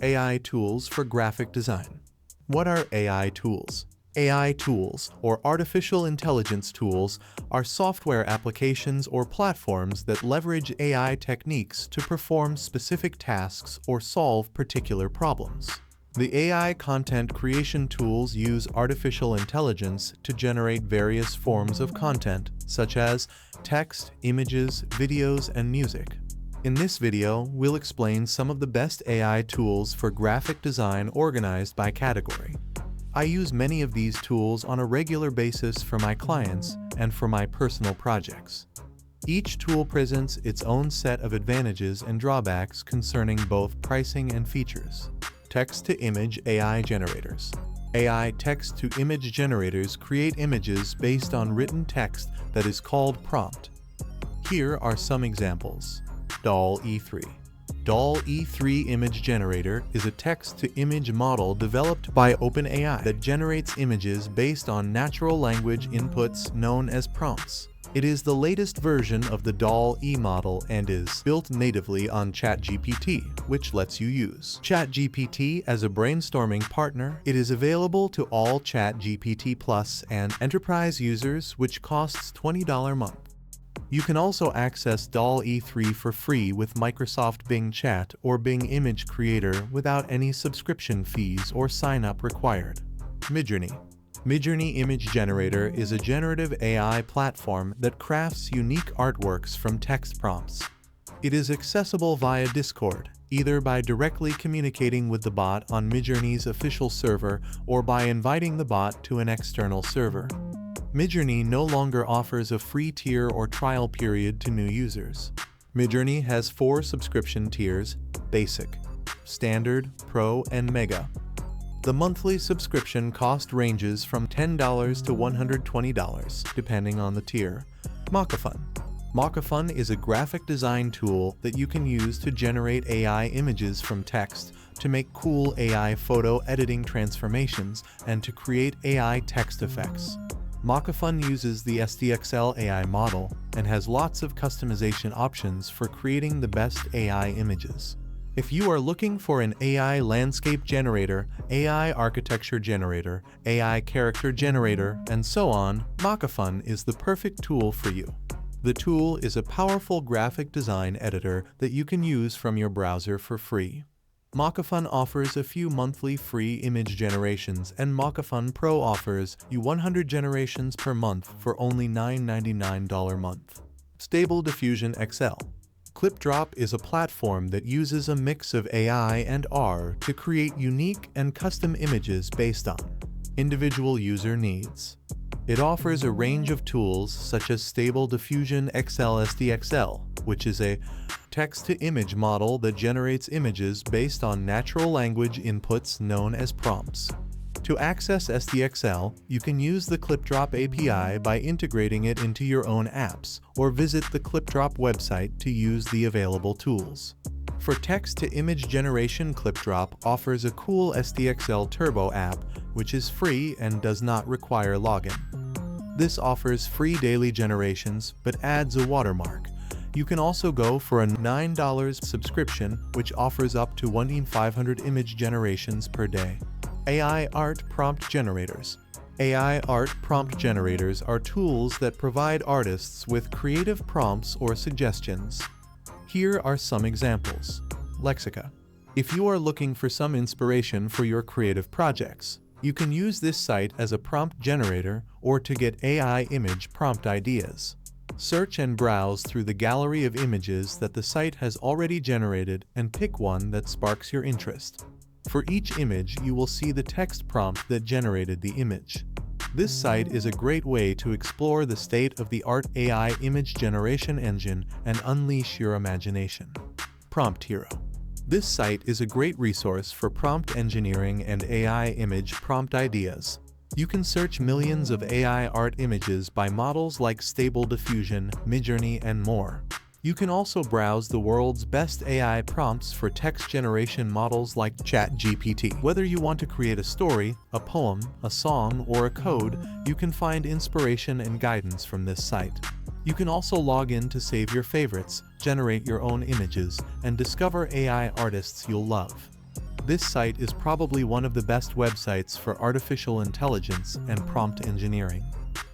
AI tools for graphic design. What are AI tools? AI tools, or artificial intelligence tools, are software applications or platforms that leverage AI techniques to perform specific tasks or solve particular problems. The AI content creation tools use artificial intelligence to generate various forms of content, such as text, images, videos, and music. In this video, we'll explain some of the best AI tools for graphic design organized by category. I use many of these tools on a regular basis for my clients and for my personal projects. Each tool presents its own set of advantages and drawbacks concerning both pricing and features. Text-to-image AI generators. AI text-to-image generators create images based on written text that is called prompt. Here are some examples. DALL E3. DALL E3 image generator is a text-to-image model developed by OpenAI that generates images based on natural language inputs known as prompts. It is the latest version of the DALL E model and is built natively on ChatGPT, which lets you use ChatGPT as a brainstorming partner. It is available to all ChatGPT Plus and Enterprise users, which costs $20 a month. You can also access DALL E3 for free with Microsoft Bing Chat or Bing Image Creator without any subscription fees or sign-up required. Midjourney. Midjourney Image Generator is a generative AI platform that crafts unique artworks from text prompts. It is accessible via Discord, either by directly communicating with the bot on Midjourney's official server or by inviting the bot to an external server. Midjourney no longer offers a free tier or trial period to new users. Midjourney has 4 subscription tiers: Basic, Standard, Pro, and Mega. The monthly subscription cost ranges from $10 to $120, depending on the tier. MockoFun. MockoFun is a graphic design tool that you can use to generate AI images from text, to make cool AI photo editing transformations, and to create AI text effects. MockoFun uses the XL AI model and has lots of customization options for creating the best AI images. If you are looking for an AI landscape generator, AI architecture generator, AI character generator, and so on, MockoFun is the perfect tool for you. The tool is a powerful graphic design editor that you can use from your browser for free. MockoFun offers a few monthly free image generations, and MockoFun Pro offers you 100 generations per month for only $9.99 a month. Stable Diffusion XL. ClipDrop is a platform that uses a mix of AI and R to create unique and custom images based on individual user needs. It offers a range of tools such as Stable Diffusion XL SDXL, which is a text-to-image model that generates images based on natural language inputs known as prompts. To access SDXL, you can use the ClipDrop API by integrating it into your own apps, or visit the ClipDrop website to use the available tools. For text-to-image generation, ClipDrop offers a cool SDXL Turbo app, which is free and does not require login. This offers free daily generations, but adds a watermark. You can also go for a $9 subscription, which offers up to 1,500 image generations per day. AI Art Prompt Generators. AI Art Prompt Generators are tools that provide artists with creative prompts or suggestions. Here are some examples. Lexica. If you are looking for some inspiration for your creative projects, you can use this site as a prompt generator or to get AI image prompt ideas. Search and browse through the gallery of images that the site has already generated and pick one that sparks your interest. For each image, you will see the text prompt that generated the image. This site is a great way to explore the state-of-the-art AI image generation engine and unleash your imagination. PromptHero. This site is a great resource for prompt engineering and AI image prompt ideas. You can search millions of AI art images by models like Stable Diffusion, Midjourney, and more. You can also browse the world's best AI prompts for text generation models like ChatGPT. Whether you want to create a story, a poem, a song, or a code, you can find inspiration and guidance from this site. You can also log in to save your favorites, generate your own images, and discover AI artists you'll love. This site is probably one of the best websites for artificial intelligence and prompt engineering.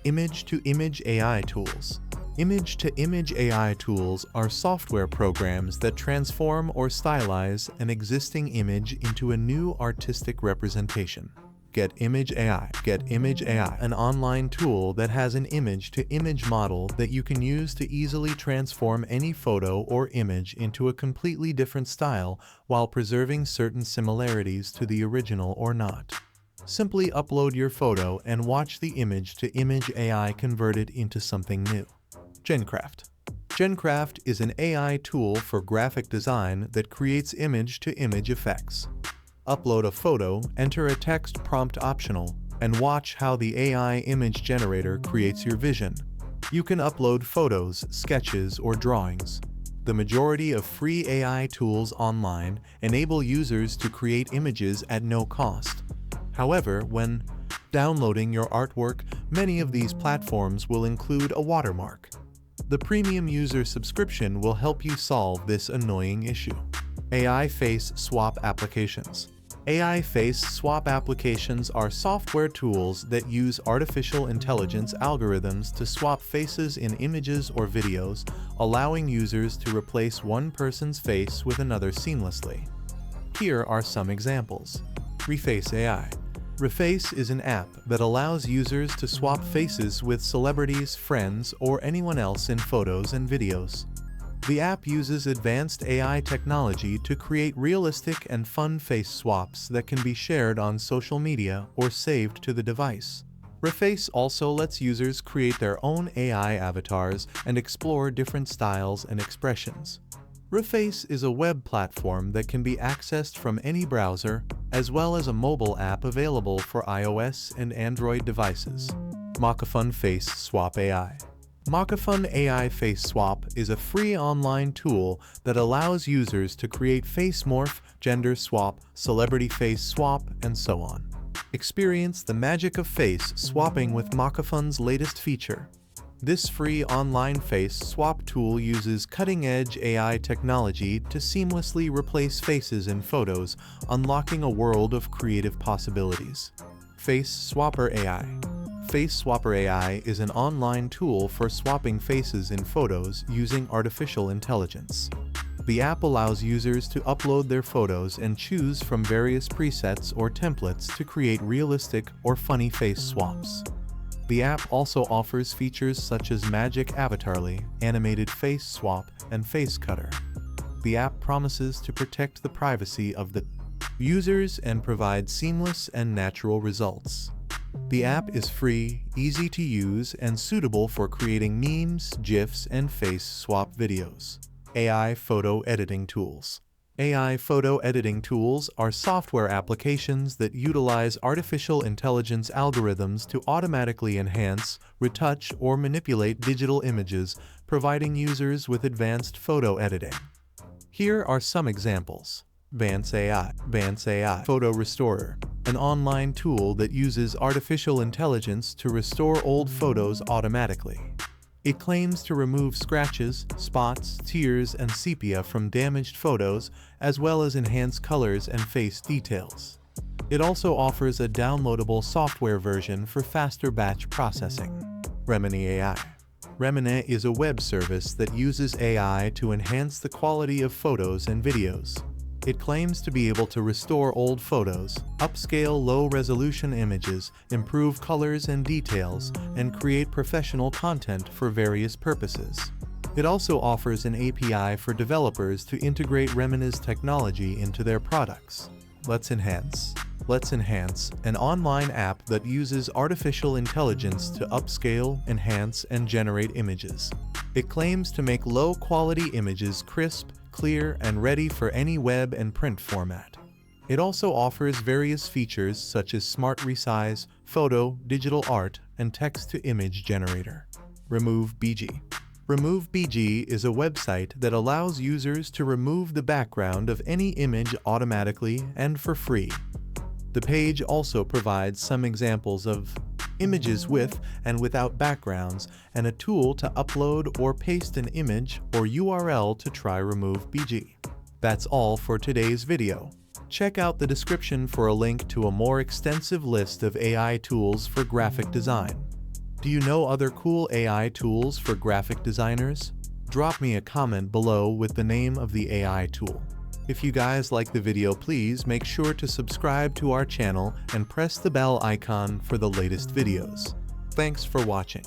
Image-to-image AI tools. Image-to-image AI tools are software programs that transform or stylize an existing image into a new artistic representation. GETIMG AI. GETIMG AI, an online tool that has an image-to-image model that you can use to easily transform any photo or image into a completely different style while preserving certain similarities to the original or not. Simply upload your photo and watch the image-to-image AI convert it into something new. Gencraft. Gencraft is an AI tool for graphic design that creates image-to-image effects. Upload a photo, enter a text prompt optional, and watch how the AI image generator creates your vision. You can upload photos, sketches, or drawings. The majority of free AI tools online enable users to create images at no cost. However, when downloading your artwork, many of these platforms will include a watermark. The premium user subscription will help you solve this annoying issue. AI face swap applications. AI face swap applications are software tools that use artificial intelligence algorithms to swap faces in images or videos, allowing users to replace one person's face with another seamlessly. Here are some examples. Reface AI. Reface is an app that allows users to swap faces with celebrities, friends, or anyone else in photos and videos. The app uses advanced AI technology to create realistic and fun face swaps that can be shared on social media or saved to the device. Reface also lets users create their own AI avatars and explore different styles and expressions. Reface is a web platform that can be accessed from any browser, as well as a mobile app available for iOS and Android devices. MockoFun Face Swap AI. MockoFun AI Face Swap is a free online tool that allows users to create face morph, gender swap, celebrity face swap, and so on. Experience the magic of face swapping with MockoFun's latest feature. This free online face swap tool uses cutting-edge AI technology to seamlessly replace faces in photos, unlocking a world of creative possibilities. Face Swapper AI. Face Swapper AI is an online tool for swapping faces in photos using artificial intelligence. The app allows users to upload their photos and choose from various presets or templates to create realistic or funny face swaps. The app also offers features such as Magic Avatarly, Animated Face Swap, and Face Cutter. The app promises to protect the privacy of the users and provide seamless and natural results. The app is free, easy to use, and suitable for creating memes, GIFs, and face swap videos. AI Photo Editing Tools. AI photo editing tools are software applications that utilize artificial intelligence algorithms to automatically enhance, retouch, or manipulate digital images, providing users with advanced photo editing. Here are some examples. Vance AI. Vance AI Photo Restorer, an online tool that uses artificial intelligence to restore old photos automatically. It claims to remove scratches, spots, tears, and sepia from damaged photos, as well as enhance colors and face details. It also offers a downloadable software version for faster batch processing. Remini AI. Remini is a web service that uses AI to enhance the quality of photos and videos. It claims to be able to restore old photos, upscale low-resolution images, improve colors and details, and create professional content for various purposes. It also offers an API for developers to integrate Remini's technology into their products. Let's Enhance. Let's Enhance, an online app that uses artificial intelligence to upscale, enhance, and generate images. It claims to make low-quality images crisp, clear, and ready for any web and print format. It also offers various features such as smart resize, photo, digital art, and text-to-image generator. Remove BG. Remove BG is a website that allows users to remove the background of any image automatically and for free. The page also provides some examples of images with and without backgrounds, and a tool to upload or paste an image or URL to try Remove BG. That's all for today's video. Check out the description for a link to a more extensive list of AI tools for graphic design. Do you know other cool AI tools for graphic designers? Drop me a comment below with the name of the AI tool. If you guys like the video, please make sure to subscribe to our channel and press the bell icon for the latest videos. Thanks for watching.